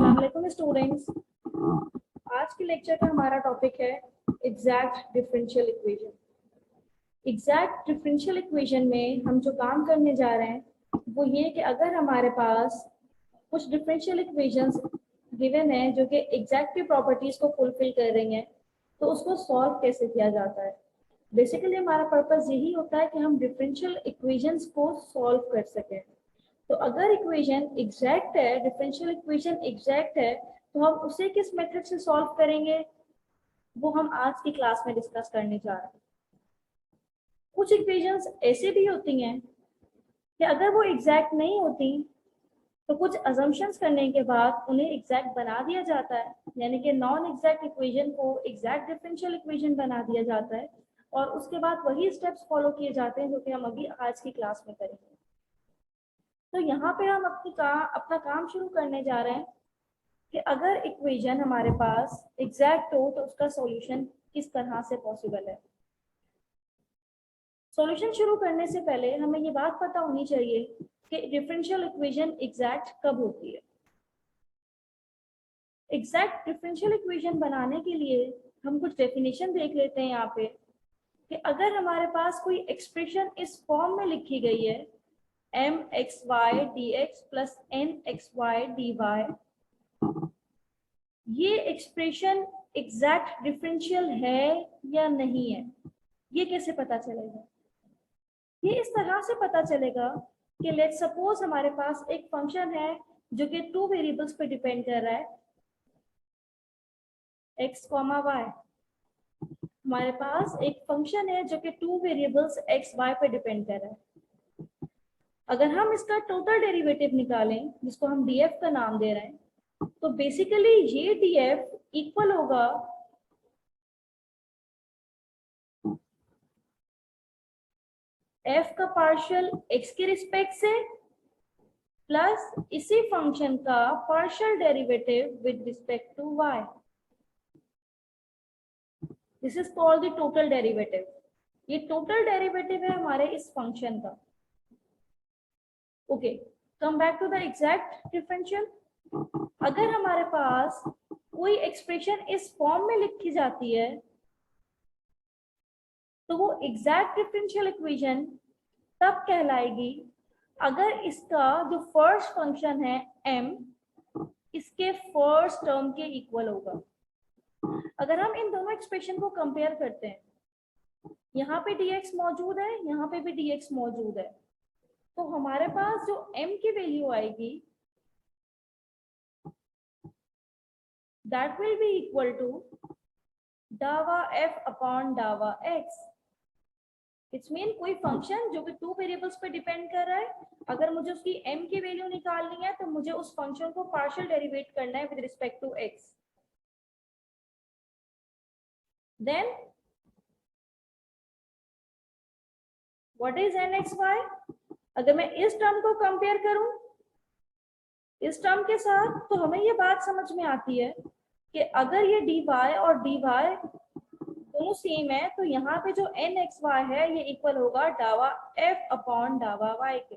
अस्सलाम वालेकुम स्टूडेंट्स। आज के लेक्चर का हमारा टॉपिक है exact differential equation. Exact differential equation में हम जो काम करने जा रहे हैं वो ये कि अगर हमारे पास कुछ डिफरेंशियल इक्वेशंस गिवन है जो कि एग्जैक्ट की प्रॉपर्टीज को फुलफिल कर रही हैं, तो उसको सॉल्व कैसे किया जाता है। बेसिकली हमारा पर्पस यही होता है कि हम डिफरेंशियल इक्वेशंस को सॉल्व कर सकें। तो अगर इक्वेशन एग्जैक्ट है, डिफरेंशियल इक्वेशन एग्जैक्ट है, तो हम उसे किस मेथड से सॉल्व करेंगे वो हम आज की क्लास में डिस्कस करने जा रहे हैं। कुछ इक्वेशंस ऐसे भी होती हैं कि अगर वो एग्जैक्ट नहीं होती तो कुछ अजम्पशंस करने के बाद उन्हें एग्जैक्ट बना दिया जाता है, यानी कि नॉन एग्जैक्ट इक्वेशन को एग्जैक्ट डिफरेंशियल इक्वेशन बना दिया जाता है और उसके बाद वही स्टेप्स फॉलो किए जाते हैं जो कि हम अभी आज की क्लास में करेंगे। तो यहाँ पे हम अपना काम शुरू करने जा रहे हैं कि अगर इक्वेशन हमारे पास एग्जैक्ट हो तो उसका सॉल्यूशन किस तरह से पॉसिबल है। सॉल्यूशन शुरू करने से पहले हमें ये बात पता होनी चाहिए कि डिफरेंशियल इक्वेशन एग्जैक्ट कब होती है। एग्जैक्ट डिफरेंशियल इक्वेशन बनाने के लिए हम कुछ डेफिनेशन देख लेते हैं यहाँ पे कि अगर हमारे पास कोई एक्सप्रेशन इस फॉर्म में लिखी गई है mxy dx plus nxy dy, ये एक्सप्रेशन एग्जैक्ट डिफरेंशियल है या नहीं है, ये कैसे पता चलेगा। ये इस तरह से पता चलेगा कि लेट्स सपोज हमारे पास एक फंक्शन है जो कि 2 वेरिएबल्स पे डिपेंड कर रहा है, x, y। हमारे पास एक फंक्शन है जो कि 2 वेरिएबल्स x, y पे डिपेंड कर रहा है। अगर हम इसका टोटल डेरिवेटिव निकालें जिसको हम df का नाम दे रहे हैं, तो बेसिकली ये df इक्वल होगा f का पार्शियल x के रिस्पेक्ट से प्लस इसी फंक्शन का partial derivative with respect to y। This is called the total derivative. ये टोटल डेरिवेटिव है हमारे इस फंक्शन का। Okay, come back to the exact differential. अगर हमारे पास कोई एक्सप्रेशन इस फॉर्म में लिखी जाती है तो वो एग्जैक्ट डिफरेंशियल इक्वेशन तब कहलाएगी अगर इसका जो फर्स्ट फंक्शन है m इसके फर्स्ट टर्म के इक्वल होगा। अगर हम इन दोनों एक्सप्रेशन को कंपेयर करते हैं, यहाँ पे dx मौजूद है, यहाँ पे भी dx मौजूद है, तो हमारे पास जो m की वैल्यू आएगी that will be equal to डावा f अपॉन डावा x। इट्स मीन कोई फंक्शन जो कि 2 वेरिएबल्स पे डिपेंड कर रहा है, अगर मुझे उसकी m की वैल्यू निकालनी है तो मुझे उस फंक्शन को पार्शियल डेरिवेट करना है with respect to x। Then what is nxy। अगर मैं इस टर्म को कंपेयर करूं इस टर्म के साथ, तो हमें ये बात समझ में आती है कि अगर ये dy और dy दोनों सेम है तो यहाँ पे जो nxy है ये इक्वल होगा डावा f अपॉन डावा y के।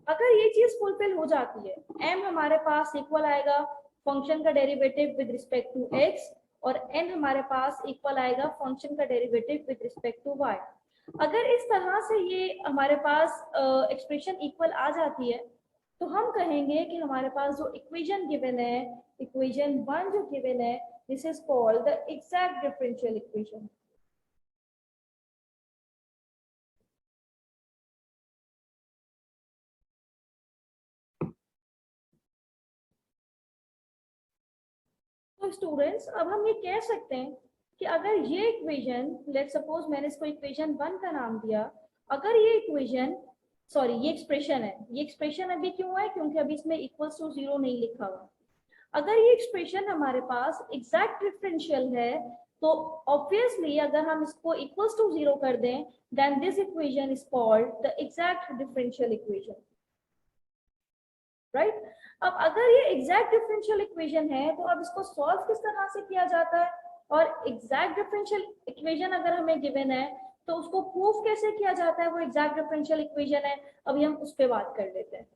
अगर ये चीज फुलफिल हो जाती है, m हमारे पास इक्वल आएगा फंक्शन का derivative with respect to x और n हमारे पास इक्वल आएगा फंक्शन का derivative with respect to y। अगर इस तरह से ये हमारे पास एक्सप्रेशन इक्वल आ जाती है तो हम कहेंगे कि हमारे पास जो इक्वेशन गिवन है, इक्वेशन 1 जो गिवन है, this is called the exact differential equation. तो स्टूडेंट्स, अब हम ये कह सकते हैं कि अगर ये इक्वेशन, लेट सपोज मैंने इसको इक्वेशन 1 का नाम दिया, अगर ये इक्वेशन ये एक्सप्रेशन है, ये एक्सप्रेशन अभी क्यों है, क्योंकि अभी इसमें इक्वल्स टू 0 नहीं लिखा हुआ। अगर ये एक्सप्रेशन हमारे पास एग्जैक्ट डिफरेंशियल है तो ऑब्वियसली अगर हम इसको इक्वल्स टू 0 कर दें then this equation is called the exact differential equation, right. अब अगर ये एग्जैक्ट डिफरेंशियल इक्वेशन है तो अब इसको सॉल्व किस तरह से किया जाता है, और एग्जैक्ट डिफरेंशियल इक्वेशन अगर हमें गिवन है तो उसको प्रूफ कैसे किया जाता है वो एग्जैक्ट डिफरेंशियल इक्वेशन है, अभी हम उस पर बात कर लेते हैं।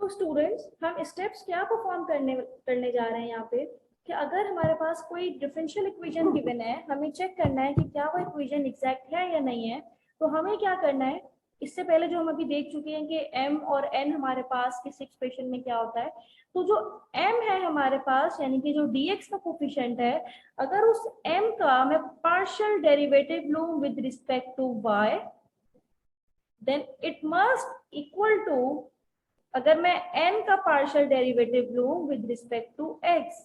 तो स्टूडेंट्स हम स्टेप्स क्या परफॉर्म करने जा रहे हैं यहाँ पे कि अगर हमारे पास कोई डिफरेंशियल इक्वेशन गिवन है, हमें चेक करना है कि क्या वो इक्वेशन एग्जैक्ट है या नहीं है। तो हमें क्या करना है, इससे पहले जो हम अभी देख चुके हैं कि m और n हमारे पास किस एक्सप्रेशन में क्या होता है। तो जो m है हमारे पास, यानी कि जो dx का कोफिशिएंट है, अगर उस m का मैं पार्शियल डेरिवेटिव लूं with respect to y, then it must equal to, अगर मैं n का पार्शियल डेरिवेटिव लूं विद रिस्पेक्ट टू x,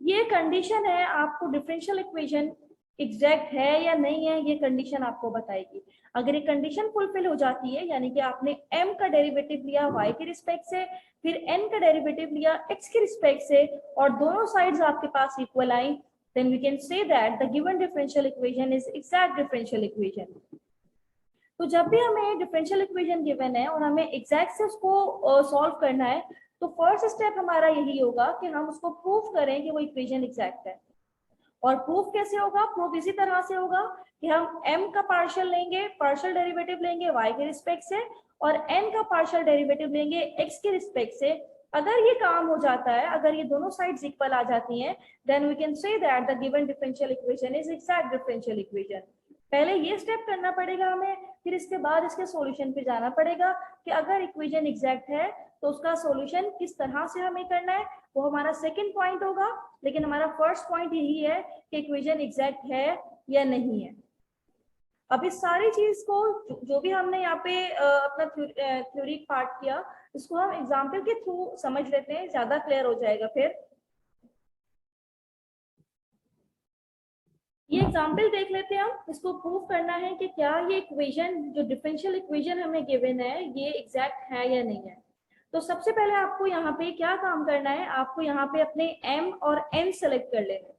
ये कंडीशन है आपको डिफरेंशियल इक्वेशन एग्जैक्ट है या नहीं है, ये कंडीशन आपको बताएगी। अगर ये कंडीशन फुलफिल हो जाती है, यानी कि आपने m का डेरिवेटिव लिया y के रिस्पेक्ट से, फिर n का डेरिवेटिव लिया x के रिस्पेक्ट से, और दोनों साइड्स आपके पास equal I, then we can say that the given differential equation is exact differential equation. तो जब भी हमें डिफरेंशियल इक्वेशन गिवन है और हमें एग्जैक्ट से उसको सॉल्व करना है, तो फर्स्ट स्टेप हमारा यही होगा कि हम उसको प्रूव करें कि वो इक्वेशन एग्जैक्ट है। और प्रूफ कैसे होगा? प्रूफ इसी तरह से होगा कि हम m का पार्शियल लेंगे, पार्शियल डेरिवेटिव लेंगे y के रिस्पेक्ट से, और n का पार्शियल डेरिवेटिव लेंगे x के रिस्पेक्ट से। अगर ये काम हो जाता है, अगर ये दोनों साइड्स इक्वल आ जाती हैं, then we can say that the given differential equation is exact differential equation. पहले ये स्टेप करना पड़ेगा हमें, फिर इसके बाद इसके सॉल्यूशन पे जाना पड़ेगा कि अगर इक्वेशन एग्जैक्ट है तो उसका सॉल्यूशन किस तरह से हमें करना है, वो हमारा सेकंड पॉइंट होगा। लेकिन हमारा फर्स्ट पॉइंट यही है कि इक्वेशन एग्जैक्ट है या नहीं है। अब इस सारी चीज को जो भी हमने यहाँ पे अपना थ्योरी पार्ट किया, इसको हम एग्जाम्पल के थ्रू समझ लेते हैं, ज्यादा क्लियर हो जाएगा। फिर ये एग्जाम्पल देख लेते हैं हम। इसको प्रूव करना है कि क्या ये इक्वेशन, जो डिफरेंशियल इक्वेशन हमें गिवन है, ये एग्जैक्ट है या नहीं है। तो सबसे पहले आपको यहाँ पे क्या काम करना है, आपको यहाँ पे अपने m और n सेलेक्ट कर लेना है।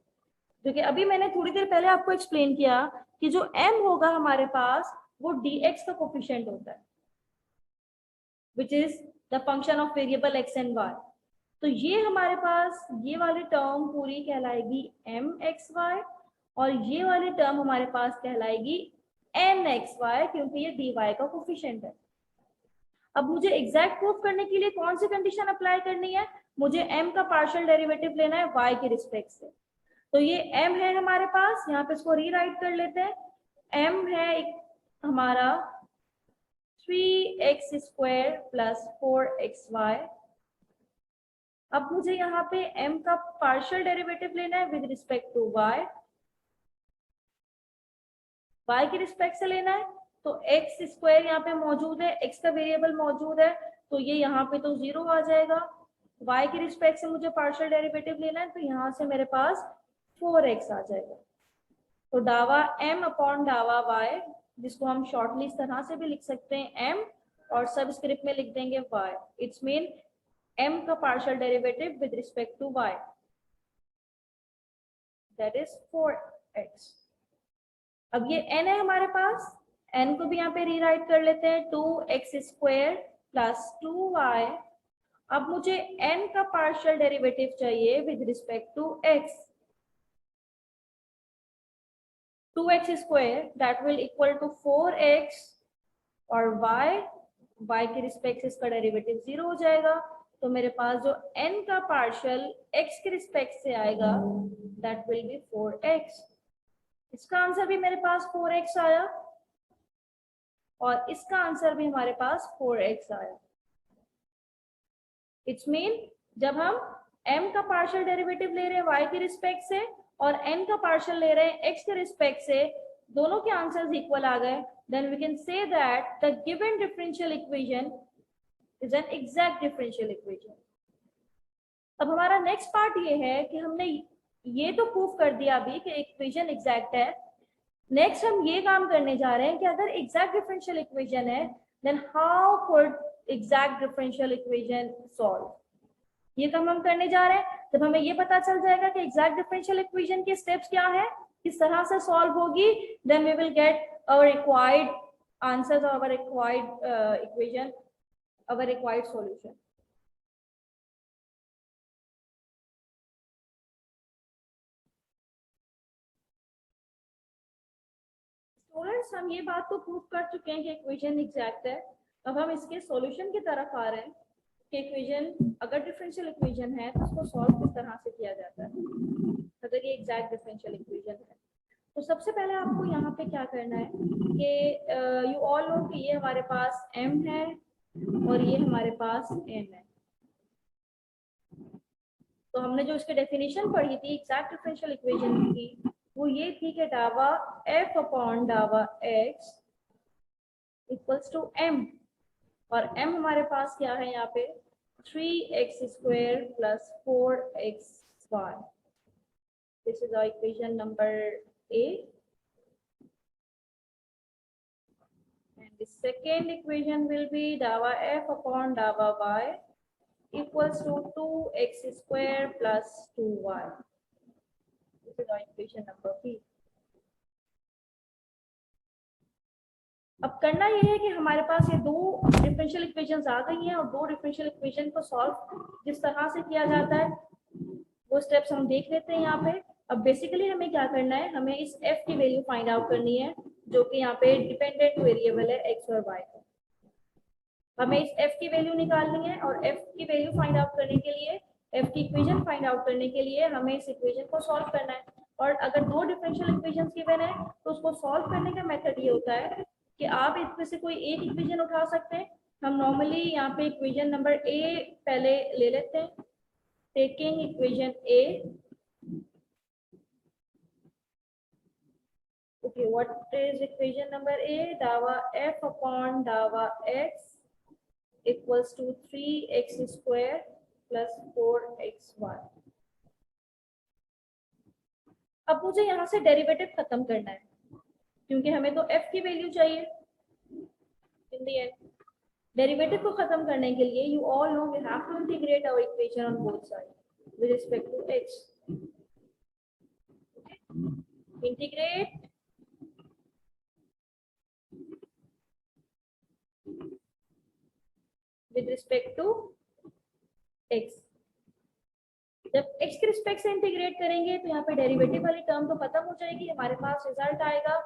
क्योंकि अभी मैंने थोड़ी देर पहले आपको एक्सप्लेन किया कि जो m होगा हमारे पास, वो dx का कोफिशिएंट होता है, which is the function of variable x and y। तो ये हमारे पास ये वाली टर्म पूरी कहलाएगी mxy, और ये वाली टर्म हमारे पास कहलाएगी nxy, क्योंकि ये dy का कोफिशिएंट है। अब मुझे एग्जैक्ट प्रूफ करने के लिए कौन सी कंडीशन अप्लाई करनी है? मुझे m का पार्शियल डेरिवेटिव लेना है y के रिस्पेक्ट से। तो ये m है हमारे पास, यहाँ पे इसको रीराइट कर लेते हैं। m है हमारा 3x स्क्वायर प्लस 4xy। अब मुझे यहाँ पे m का पार्शियल डेरिवेटिव लेना है with respect to y, y के रिस्पेक्ट से लेना है। तो x स्क्वायर यहाँ पे मौजूद है, x का वेरिएबल मौजूद है, तो ये यहाँ पे तो 0 आ जाएगा। y के रिस्पेक्ट से मुझे पार्शियल डेरिवेटिव लेना है, तो यहाँ से मेरे पास 4x आ जाएगा। तो डावा m अपॉन डावा y, जिसको हम शॉर्टली इस तरह से भी लिख सकते हैं m, और सबस्क्रिप्ट में लिख देंगे y। इट्स मीन m का partial derivative with respect to y, that is 4x। अब ये n है हमारे पास, n को भी यहाँ पे रीराइट कर लेते हैं, 2x स्क्वायर प्लस 2y। अब मुझे n का पार्शियल डेरिवेटिव चाहिए with respect to x। 2x square that will equal to 4x, और y के रिस्पेक्ट से इसका डेरिवेटिव 0 हो जाएगा। तो मेरे पास जो n का पार्शियल x के रिस्पेक्ट से आएगा, दैट विल बी 4x। इसका आंसर भी मेरे पास 4x आया, और इसका आंसर भी हमारे पास 4x आया। इट्स मीन जब हम m का पार्शियल डेरिवेटिव ले रहे हैं y के रिस्पेक्ट से, और n का पार्शियल ले रहे हैं x के रिस्पेक्ट से, दोनों के आंसर्स इक्वल आ गए, then we can say that the given differential equation is an exact differential equation. अब हमारा नेक्स्ट पार्ट ये है कि हमने ये तो प्रूफ कर दिया अभी कि इक्वेशन एग्जैक्ट है। नेक्स्ट हम ये काम करने जा रहे हैं कि अगर एग्जैक्ट डिफरेंशियल इक्वेशन है, then how could exact differential equation solve. ये काम हम करने जा रहे हैं। जब हमें ये पता चल जाएगा कि एग्जैक्ट डिफरेंशियल इक्वेशन के स्टेप्स क्या है, किस तरह से सॉल्व होगी, then we will get our required answers, our required equation, our required solution. Students, हम ये बात तो प्रूव कर चुके हैं कि इक्वेशन एग्जैक्ट है। अब हम इसके सॉल्यूशन की तरफ आ रहे हैं कि इक्वेशन, अगर डिफरेंशियल इक्वेशन है तो उसको सॉल्व किस तरह से किया जाता है अगर ये एग्जैक्ट डिफरेंशियल इक्वेशन है। तो सबसे पहले आपको यहाँ पे क्या करना है कि यू ऑल नो कि ये हमारे पास m है और ये हमारे पास n है। तो हमने जो इसकी डेफिनेशन पढ़ी थी एग्जैक्ट डिफरेंशियल इक्वेशन की, वो ये थी कि डावा f अपॉन डावा x इक्वल्स टू m, और m हमारे पास क्या है यहाँ पे 3x square plus 4xy। This is our equation number A, and the second equation will be dava f upon dava y equals to 2x square plus 2y. This is our equation number B. अब करना ये है कि हमारे पास ये दो differential equations आ गई हैं और दो डिफरेंशियल इक्वेशन को सॉल्व जिस तरह से किया जाता है वो स्टेप्स हम देख लेते हैं यहाँ पे। अब बेसिकली हमें क्या करना है, हमें इस f की वैल्यू फाइंड आउट करनी है जो कि यहाँ पे डिपेंडेंट वेरिएबल है x और y का। हमें इस f की वैल्यू निकालनी है और f की वैल्यू फाइंड आउट करने के लिए, f की इक्वेशन फाइंड आउट करने के लिए हमें इस इक्वेशन को सॉल्व करना है। और अगर दो डिफरेंशियल इक्वेशंस गिवन है तो उसको सॉल्व करने का मेथड ये होता है कि आप इसमें से कोई एक इक्वेशन उठा सकते हैं। हम नॉर्मली यहाँ पे इक्वेशन नंबर A पहले ले लेते हैं। Taking equation A, okay, what is equation number A? Dava f upon dava x equals to 3x square plus 4xy। अब मुझे यहाँ से डेरिवेटिव खत्म करना है क्योंकि हमें तो f की वैल्यू चाहिए इन द एंड। डेरिवेटिव को खत्म करने के लिए you all know we have to integrate our equation on both side with respect to x। Integrate with respect to x। जब x के रिस्पेक्ट से इंटीग्रेट करेंगे तो यहाँ पे डेरिवेटिव वाली टर्म तो खत्म हो जाएगी, हमारे पास रिजल्ट आएगा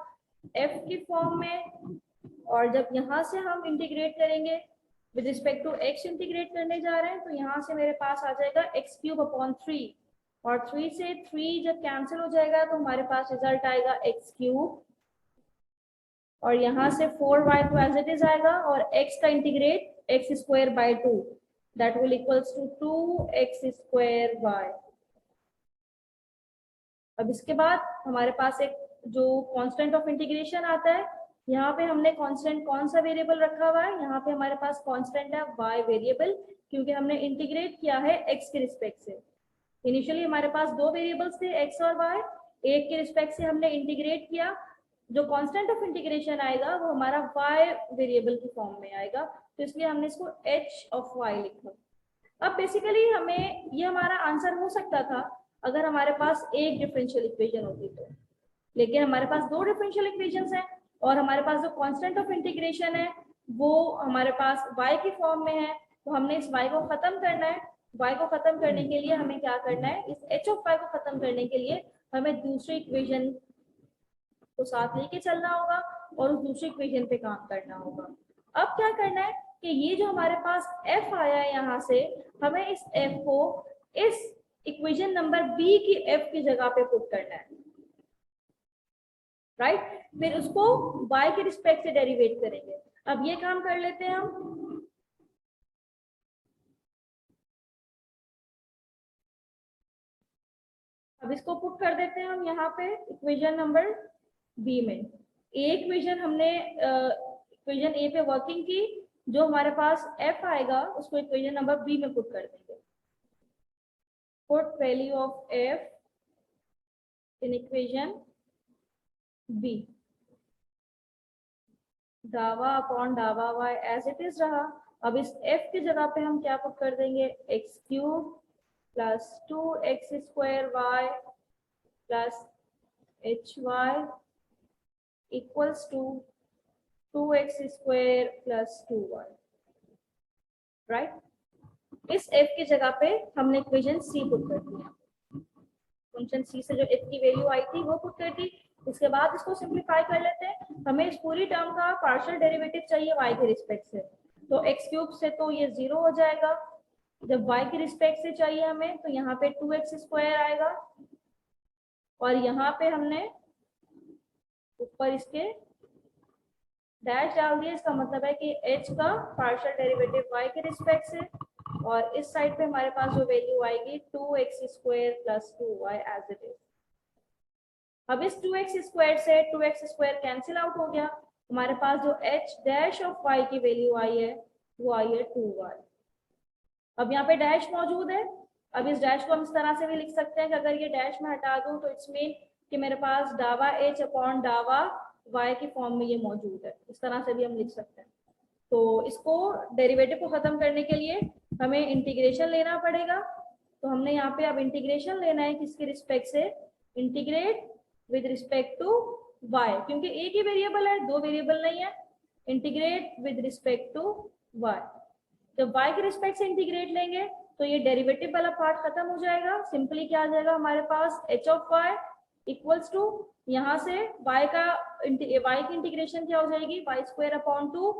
f की फॉर्म में। और जब यहाँ से हम इंटीग्रेट करेंगे with respect to x integrate करने जा रहे हैं तो यहाँ से मेरे पास आ जाएगा x क्यूब अपॉन 3, और 3 से 3 जब कैंसिल हो जाएगा तो हमारे पास रिजल्ट आएगा x क्यूब, और यहाँ से 4y तो एज इट इज आएगा, और x का integrate x square by 2 that will equals to 2x square y। अब इसके बाद हमारे पास एक जो कांस्टेंट ऑफ इंटीग्रेशन आता है, यहाँ पे हमने कांस्टेंट कौन सा वेरिएबल रखा हुआ है, यहाँ पे हमारे पास कांस्टेंट है y वेरिएबल, क्योंकि हमने इंटीग्रेट किया है x के रिस्पेक्ट से। इनिशियली हमारे पास दो वेरिएबल्स थे x और y, एक के रिस्पेक्ट से हमने इंटीग्रेट किया, जो कांस्टेंट ऑफ इंटीग्रेशन आएगा वो हमारा y वेरिएबल की फॉर्म में आएगा, तो इसलिए हमने इसको h ऑफ y लिखा। अब बेसिकली हमें ये हमारा आंसर हो सकता था अगर हमारे पास एक डिफरेंशियल इक्वेशन होती तो, लेकिन हमारे पास दो डिफरेंशियल इक्वेशंस हैं और हमारे पास जो कांस्टेंट ऑफ इंटीग्रेशन है वो हमारे पास y की फॉर्म में है, तो हमने इस y को खत्म करना है। y को खत्म करने के लिए हमें क्या करना है, इस h ऑफ y को खत्म करने के लिए हमें दूसरी इक्वेशन को साथ लेके चलना होगा और उस दूसरी इक्वेशन पे काम करना होगा। अब क्या करना है कि ये जो हमारे पास f आया है यहाँ से, हमें इस f को इस इक्वेशन नंबर b की f की जगह पे पुट करना है, राइट। फिर उसको y के रिस्पेक्ट से डेरिवेट करेंगे। अब ये काम कर लेते हैं हम। अब इसको पुट कर देते हैं हम यहाँ पे इक्वेशन नंबर b में। एक इक्वेशन हमने इक्वेशन a पे वर्किंग की, जो हमारे पास f आएगा उसको इक्वेशन नंबर b में पुट कर देंगे। Put value of f in equation b, डावा अपॉन डावा y एज इट इज रहा। अब इस f की जगह पे हम क्या पुट कर देंगे, x cube plus 2x square y plus hy equals to 2x square plus 2y, right. इस f की जगह पे हमने इक्वेशन c पुट कर दिया, फंक्शन c से जो f की वैल्यू आई थी वो पुट कर दी। इसके बाद इसको सिंप्लीफाई कर लेते हैं। हमें इस पूरी टर्म का पार्शियल डेरिवेटिव चाहिए y के रिस्पेक्ट से, तो एक्स क्यूब से तो ये 0 हो जाएगा। जब y के रिस्पेक्ट से चाहिए हमें तो यहाँ पे 2x² आएगा, और यहाँ पे हमने ऊपर इसके डैश डाल दिया। इसका मतलब है कि h का पार्शियल डेरिवेटिव y के रिस्पेक्ट से, और इस साइड पे हमारे पास जो वैल्यू आएगी 2x² + 2y as it is. अब इस 2x² से 2x² कैंसिल आउट हो गया, हमारे पास जो h डैश ऑफ y की वैल्यू आई है वो आई है 2y। अब यहाँ पे डैश मौजूद है। अब इस डैश को हम इस तरह से भी लिख सकते हैं कि अगर ये डैश में हटा दूं तो इट्स मीन कि मेरे पास डावा h अपॉन डावा y की फॉर्म में ये मौजूद है। इस तरह से भी हम लिख सकते हैं। तो इसको डेरिवेटिव को खत्म करने के लिए हमें इंटीग्रेशन लेना पड़ेगा। तो हमने यहाँ पे अब इंटीग्रेशन लेना है किसके रिस्पेक्ट से, integrate with respect to y, क्योंकि एक ही वेरिएबल है, दो वेरिएबल नहीं है। Integrate with respect to y। जब y के रिस्पेक्ट से इंटीग्रेट लेंगे तो ये डेरिवेटिव वाला पार्ट खत्म हो जाएगा। सिंपली क्या आ जाएगा हमारे पास, h of y equals to, यहाँ से y की इंटीग्रेशन क्या हो जाएगी, y² अपॉन 2।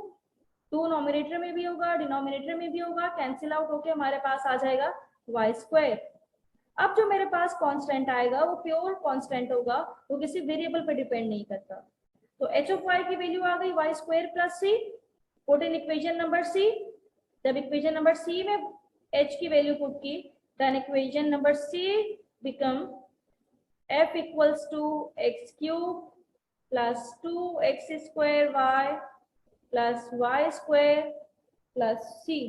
2 नॉमिनेटर में भी होगा, डिनोमिनेटर में भी होगा, कैंसिल आउट होके हमारे पास आ जाएगा y²। अब जो मेरे पास कांस्टेंट आएगा वो प्योर कांस्टेंट होगा, वो किसी वेरिएबल पर डिपेंड नहीं करता। तो h ऑफ y की वैल्यू आ गई y² + c। Put in equation number c। जब इक्वेशन नंबर c में h की वैल्यू पुट की, then equation number c become f equals to x³ + 2x² y + y² + c।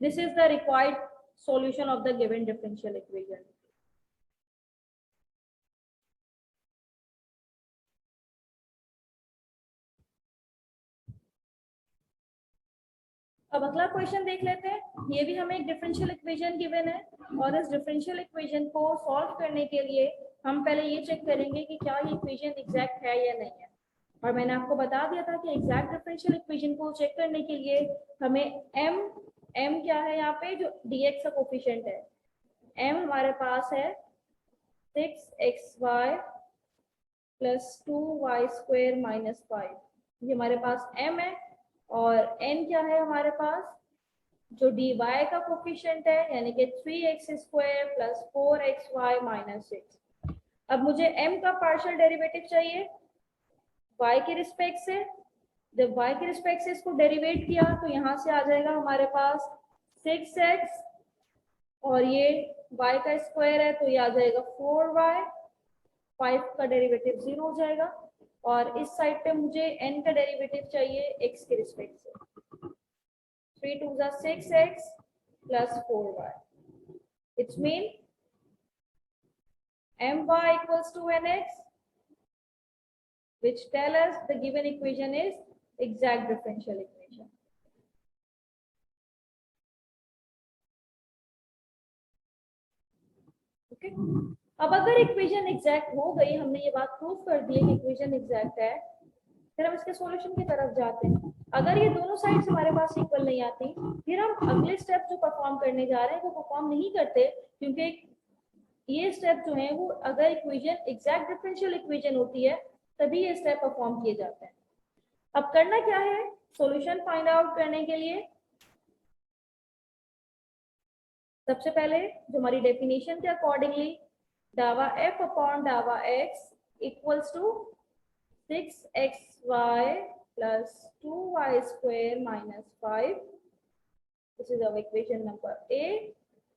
This is the required solution of the given differential equation. अब अगला question देख लेते हैं। ये भी हमें एक डिफरेंशियल इक्वेशन गिवन है, और इस डिफरेंशियल इक्वेशन को सॉल्व करने के लिए हम पहले ये चेक करेंगे कि क्या ये इक्वेशन एग्जैक्ट है या नहीं है। और मैंने आपको बता दिया था कि एग्जैक्ट डिफरेंशियल इक्वेशन को चेक करने के लिए हमें m क्या है, यहाँ पे जो dx का कोफिशिएंट है, m हमारे पास है 6xy + 2y² - 5। ये हमारे पास m है, और n क्या है हमारे पास, जो dy का कोफिशिएंट है, यानी कि 3x² + 4xy - 6। अब मुझे m का पार्शियल डेरिवेटिव चाहिए y के रिस्पेक्ट से। जब y के रिस्पेक्ट से इसको डेरिवेट किया तो यहाँ से आ जाएगा हमारे पास 6x, और ये y का स्क्वायर है तो ये आ जाएगा 4y। 5 का डेरिवेटिव 0 हो जाएगा, और इस साइड पे मुझे n का डेरिवेटिव चाहिए x के रिस्पेक्ट से। 3 2 6x + 4y। It's mean my equals to nx, which tell us the given equation is exact differential equation. Okay? अब अगर इक्वेशन एग्जैक्ट हो गई, हमने ये बात प्रूव कर दी है कि इक्वेशन एग्जैक्ट है, फिर हम इसके सॉल्यूशन की तरफ जाते हैं। अगर ये दोनों साइड्स हमारे पास इक्वल नहीं आती, फिर हम अगले स्टेप जो परफॉर्म करने जा रहे हैं वो परफॉर्म नहीं करते, क्योंकि ये स्टेप जो है वो अगर इक्वेशन एग्जैक्ट डिफरेंशियल इक्वेशन होती है तभी ये स्टेप परफॉर्म किए जाते हैं। अब करना क्या है, सॉल्यूशन फाइंड आउट करने के लिए सबसे पहले जो हमारी डेफिनेशन के अकॉर्डिंगली डावा f अपॉन डावा x equals to 6xy + 2y² - 5. This is our equation number A,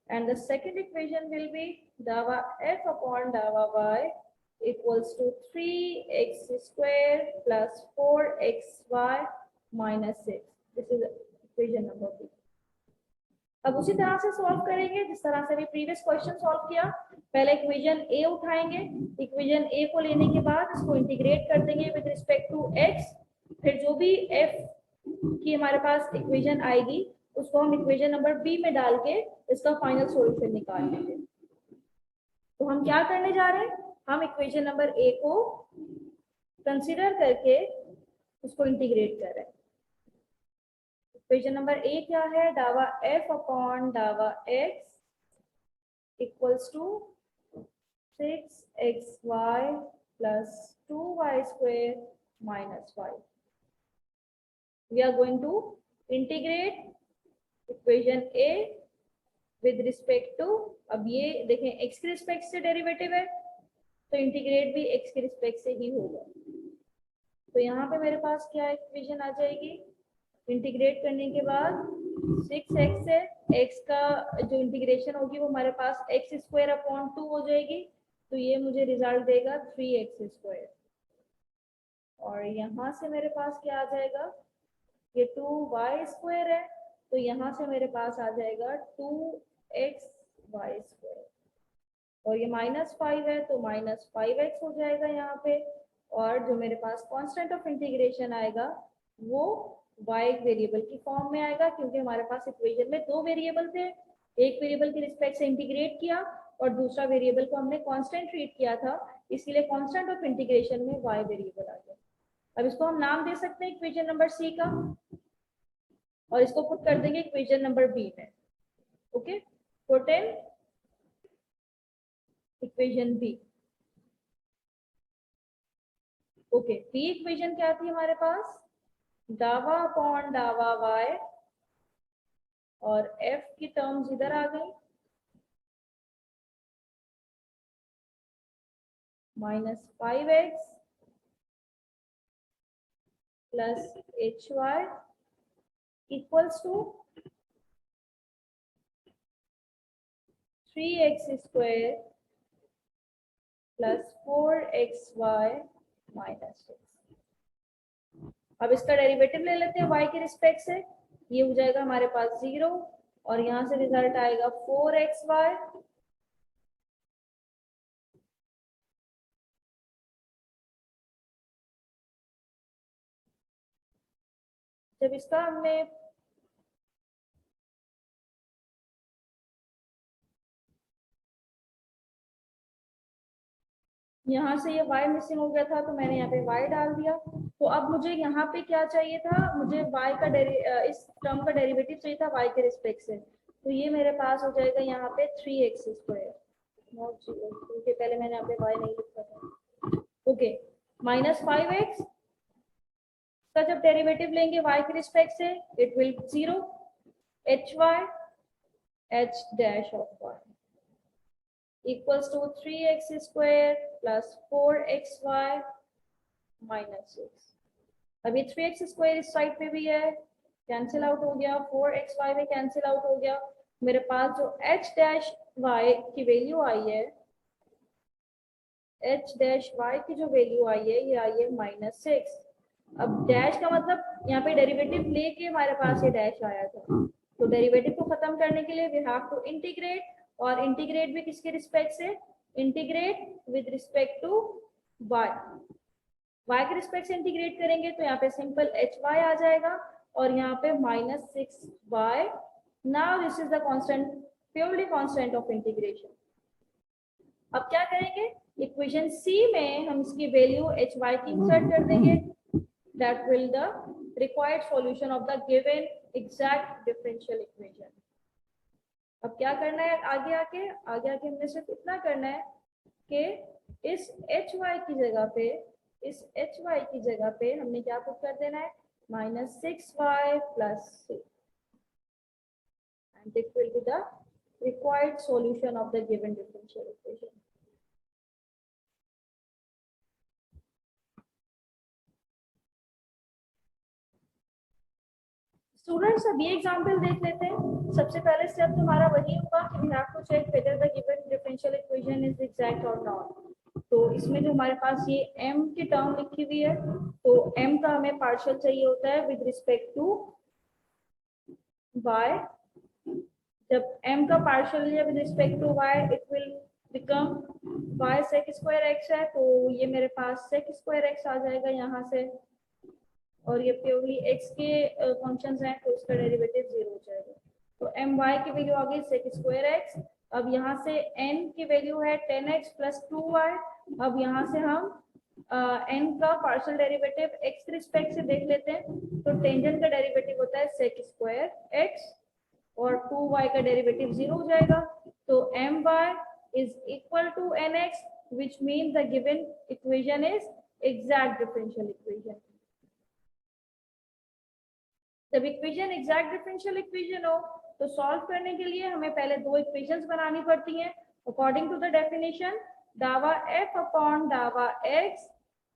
and the second equation will be डावा f upon डावा y equals to 3x² + 4xy - 6. This is equation number B. अब उसी तरह से solve करेंगे जिस तरह से भी प्रीवियस क्वेश्चन सॉल्व किया। पहले इक्वेशन ए उठाएंगे, इक्वेशन ए को लेने के बाद इसको इंटीग्रेट कर देंगे विद रिस्पेक्ट टू x। फिर जो भी f की हमारे पास इक्वेशन आएगी उसको हम इक्वेशन नंबर बी में डाल के इसका फाइनल सॉल्यूशन निकाल लेंगे। तो हम क्या करने जा रहे हैं, हम इक्वेशन नंबर ए को कंसीडर करके उसको इंटीग्रेट कर रहे हैं। इक्वेशन नंबर ए क्या है, डावा f अपॉन डावा x equals to 6xy + 2y² minus 5. We are going to integrate equation A with respect to, अब ये देखें x के रिस्पेक्ट से डेरिवेटिव है तो इंटीग्रेट भी x के रिस्पेक्ट से ही होगा। तो यहाँ पे मेरे पास क्या इक्वेशन आ जाएगी, इंटीग्रेट करने के बाद 6x से x का जो इंटीग्रेशन होगी वो हमारे पास x स्क्वायर अपॉन 2 हो जाएगी, तो ये मुझे रिजल्ट देगा 3x स्क्वायर। और यहाँ से मेरे पास क्या आ जाएगा, ये 2y स्क्वायर है तो यहाँ से मेरे पास आ जाएगा 2xy स्क्वायर, और ये -5 है तो -5x हो जाएगा यहाँ पे। और जो मेरे पास कांस्टेंट ऑफ इंटीग्रेशन आएगा वो y वेरिएबल की फॉर्म में आएगा, क्योंकि हमारे पास इक्वेशन में दो वेरिएबल थे, एक वेरिएबल के रिस्पेक्ट से इंटीग्रेट किया और दूसरा वेरिएबल को हमने कांस्टेंट ट्रीट किया था, इसलिए कांस्टेंट ऑफ इंटीग्रेशन में y वेरिएबल आ गया। अब इसको हम नाम दे सकते हैं इक्वेशन नंबर सी का, और इसको पुट कर देंगे इक्वेशन नंबर बी में। Okay, put in equation B. Okay, B equation क्या थी हमारे पास, डावा अपॉन डावा y, और f की टर्म्स इधर आ गई, -5x plus hy equals to 3x square plus 4xy minus 6। अब इसका डेरिवेटिव ले लेते हैं y के रिस्पेक्ट से, ये हो जाएगा हमारे पास 0 और यहाँ से रिजल्ट आएगा 4xy जब इसका हमने यहाँ से ये y मिसिंग हो गया था तो मैंने यहाँ पे y डाल दिया। तो अब मुझे यहाँ पे क्या चाहिए था, मुझे y का इस टर्म का डेरिवेटिव चाहिए था y के रिस्पेक्ट से, तो ये मेरे पास हो जाएगा यहाँ पे 3x स्क्वायर, क्योंकि पहले मैंने यहाँ पे y नहीं लिखा था। ओके, -5x का जब डेरिवेटिव लेंगे y के रिस्पेक्ट से it will 0, hy h dash of y equals to 3x square plus 4xy minus 6। अब ये 3x स्क्वायर इस साइड पे भी है, कैंसिल आउट हो गया, 4xy में कैंसिल आउट हो गया, मेरे पास जो h dash y की वैल्यू आई है, h dash y की जो वैल्यू आई है ये आई है -6। अब डैश का मतलब यहाँ पे डेरिवेटिव लेके हमारे पास ये डैश आया था, तो डेरिवेटिव को खत्म करने के लिए वी हैव टू इंटीग्रेट, और इंटीग्रेट भी किसके रिस्पेक्ट से, integrate with respect to y। y के रिस्पेक्ट से इंटीग्रेट करेंगे तो यहाँ पे सिंपल hy आ जाएगा और यहाँ पे -6y। Now this is the constant, purely constant of integration. अब क्या करेंगे, इक्वेशन सी में हम इसकी वैल्यू hy की इंसर्ट कर देंगे, that will the required solution of the given exact differential equation। अब क्या करना है, आगे आके हमने सिर्फ इतना करना है कि इस hy की जगह पे हमने क्या पुट कर देना है, -6y plus 6, and it will be the required solution of the given differential equation। Students अब ये एग्जांपल देख लेते हैं। सबसे पहले स्टेप तुम्हारा वही होगा कि we have to check whether the given differential equation is exact और नॉट। तो इसमें जो हमारे पास ये m की टर्म लिखी हुई है, तो m का हमें पार्शियल चाहिए होता है विद रिस्पेक्ट टू y। जब m का पार्शियल लिया with respect to y it will become y sec square x है, तो ये मेरे पास sec स्क्वायर x आ जाएगा यहाँ से, और ये प्योरली x के फंक्शंस हैं तो इसका डेरिवेटिव 0 हो जाएगा। तो my की वैल्यू आ गई sec स्क्वायर x। अब यहाँ से n की वैल्यू है 10x प्लस 2y। अब यहाँ से हम n का पार्शियल डेरिवेटिव x के रिस्पेक्ट से देख लेते हैं, तो टेंजेंट का डेरिवेटिव होता है sec स्क्वायर x और 2y का डेरिवेटिव 0 हो जाएगा। तो my is equal to nx, which means the given equation is exact differential equation. जब इक्वेशन एग्जैक्ट डिफरेंशियल इक्वेशन हो तो सॉल्व करने के लिए हमें पहले दो इक्वेशंस बनानी पड़ती हैं। अकॉर्डिंग टू द डेफिनेशन, दावा f अपॉन दावा x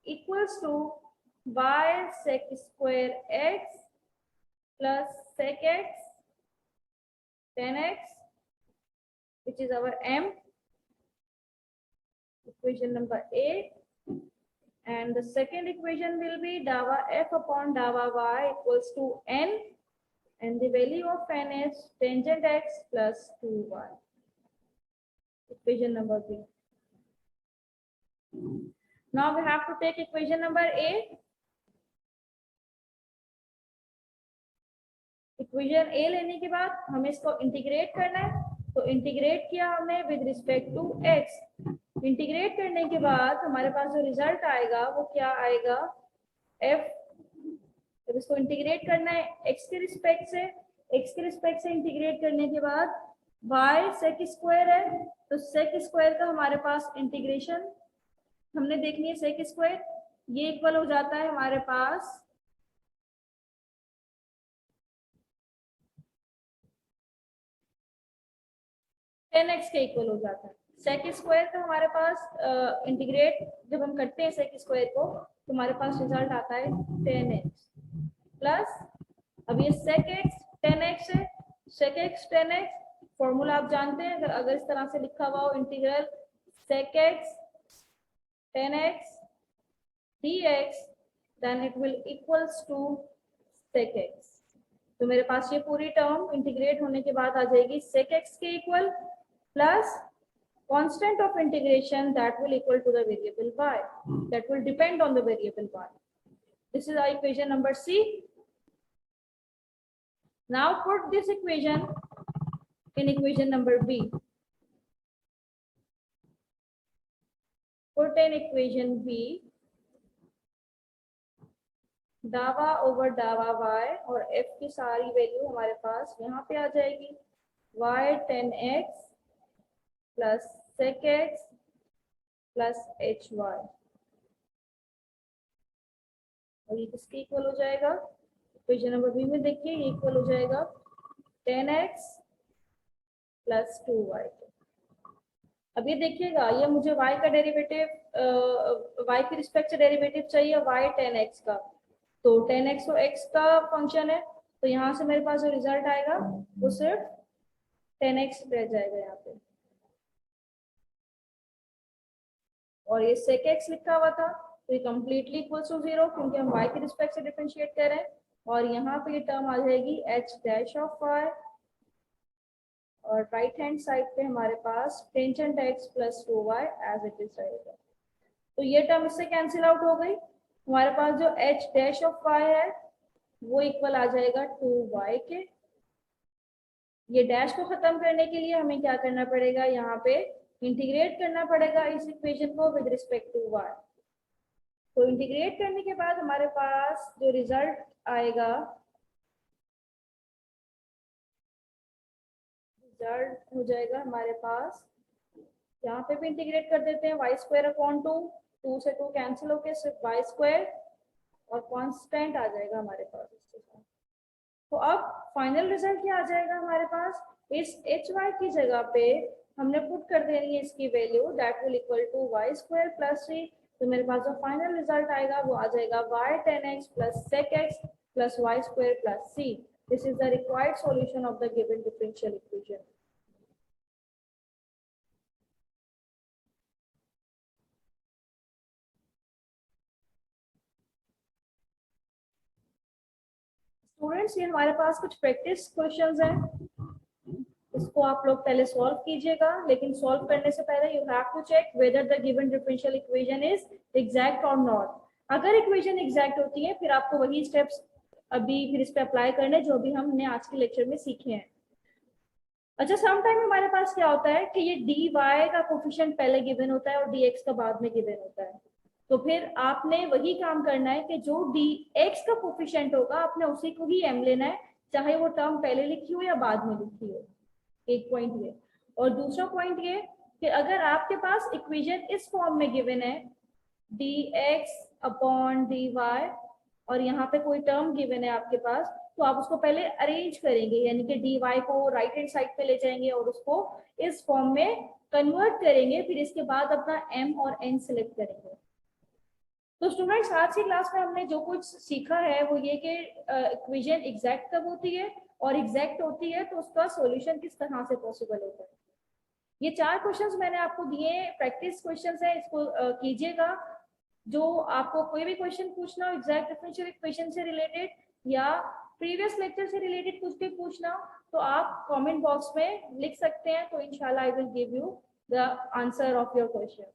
equals to y sec square x plus sec x tan x, which is our m, equation number A. And the second equation will be dawa f upon dawa y equals to n, and the value of n is tangent x plus 2y. Equation number B. Now we have to take equation number A. Equation A लेने के बाद हमें इसको integrate करना है, तो integrate किया हमने विद रिस्पेक्ट टू एक्स। इंटीग्रेट करने के बाद हमारे पास जो रिजल्ट आएगा वो क्या आएगा, एफ। जब इसको इंटीग्रेट करना है एक्स के रिस्पेक्ट से इंटीग्रेट करने के बाद वाई सेक स्क्वायर है, तो सेक स्क्वायर का हमारे पास इंटीग्रेशन हमने देखनी है, सेक स्क्वायर ये इक्वल हो जाता है हमारे पास tan x के इक्वल हो जाता है। सेक स्क्वायर का हमारे पास इंटीग्रेट जब हम करते हैं सेक स्क्वायर को तो हमारे पास रिजल्ट आता है tan x प्लस, अब ये sec x tan x है, sec x tan x formula आप जानते हैं, अगर इस तरह से लिखा हुआ हो integral sec x tan x dx then it will equals to sec x। तो मेरे पास ये पूरी टर्म इंटीग्रेट होने के बाद आ जाएगी sec x के equal plus constant of integration that will equal to the variable y, that will depend on the variable y. This is our equation number C. Now put this equation in equation number B. Put in equation B दावा over दावा y और f की सारी value हमारे पास यहाँ पे आ जाएगी, y tan x plus sec x plus hy, और ये किसके इक्वल हो जाएगा, इक्वेशन नंबर बी में देखिए ये इक्वल हो जाएगा tan x प्लस 2y। अब ये देखिएगा ये मुझे y का डेरिवेटिव y के रिस्पेक्ट से डेरिवेटिव चाहिए y tan x का, तो tan x तो x का फंक्शन है, तो यहाँ से मेरे पास जो रिजल्ट आएगा वो सिर्फ tan x रह जाएगा यहाँ पे, और ये sec x लिखा हुआ था तो ये कंप्लीटली इक्वल्स टू 0 क्योंकि हम y के रिस्पेक्ट से डिफरेंशिएट कर रहे हैं, और यहाँ पे ये टर्म आ जाएगी h डैश ऑफ y, और राइट हैंड साइड पे हमारे पास tangent x plus 2y as it is रहेगा। तो ये टर्म इससे कैंसिल आउट हो गई, हमारे पास जो h डैश ऑफ y है वो इक्वल आ जाएगा 2y के। ये डैश को खत्म करने के लिए हमें क्या करना पड़ेगा, यहाँ पे इंटीग्रेट करना पड़ेगा इस इक्वेशन को विद रिस्पेक्ट टू y। तो इंटीग्रेट करने के बाद हमारे पास जो रिजल्ट आएगा, रिजल्ट हो जाएगा हमारे पास, यहाँ पे भी इंटीग्रेट कर देते हैं y स्क्वायर अपॉन 2 से 2 कैंसिल होके सिर्फ y स्क्वायर और कांस्टेंट आ जाएगा हमारे पास इसके साथ। तो अब फाइनल रिजल्ट क्या आ जाएगा हमारे पास, इस hy की जगह पे हमने पुट कर देनी है इसकी value, that will equal to y square plus 3। तो मेरे पास जो फाइनल रिजल्ट आएगा वो आ जाएगा y tan x plus sec x plus y square plus c। This is the required solution of the given differential equation. Students ये हमारे पास कुछ practice questions हैं, इसको आप लोग पहले सॉल्व कीजिएगा, लेकिन सॉल्व करने से पहले you have to check whether the given differential equation is exact और नॉट। अगर इक्वेशन एग्जैक्ट होती है फिर आपको वही स्टेप्स अभी फिर इस पे अप्लाई करने जो भी हमने आज के लेक्चर में सीखे हैं। अच्छा, सम टाइम हमारे पास क्या होता है कि ये dy का कोफिशिएंट पहले गिवन होता है और dx का बाद में गिवन होता है, तो फिर आपने वही काम करना है कि जो dx का कोफिशिएंट होगा आपने उसी को ही m लेना है, चाहे वो टर्म पहले लिखी हो या बाद में लिखी हो। एक पॉइंट ये, और दूसरा पॉइंट ये कि अगर आपके पास इक्वेशन इस फॉर्म में गिवन है dx अपॉन dy, और यहाँ पे कोई टर्म गिवन है आपके पास, तो आप उसको पहले अरेंज करेंगे, यानी कि dy को राइट हैंड साइड पे ले जाएंगे और उसको इस फॉर्म में कन्वर्ट करेंगे, फिर इसके बाद अपना m और n सिलेक्ट करेंगे। तो स्टूडेंट्स आज की क्लास में हमने जो कुछ सीखा है वो ये कि इक्वेशन एग्जैक्ट कब होती है, और एग्जैक्ट होती है तो उसका सॉल्यूशन किस तरह से पॉसिबल होता है। ये 4 क्वेश्चंस मैंने आपको दिए, प्रैक्टिस क्वेश्चंस है, इसको कीजिएगा। जो आपको कोई भी क्वेश्चन पूछना हो एग्जैक्ट डिफरेंशियल इक्वेशन से रिलेटेड या प्रीवियस लेक्चर से रिलेटेड कुछ भी पूछना हो तो आप कमेंट बॉक्स में लिख सकते हैं, तो इंशाल्लाह I will give you the answer of your question.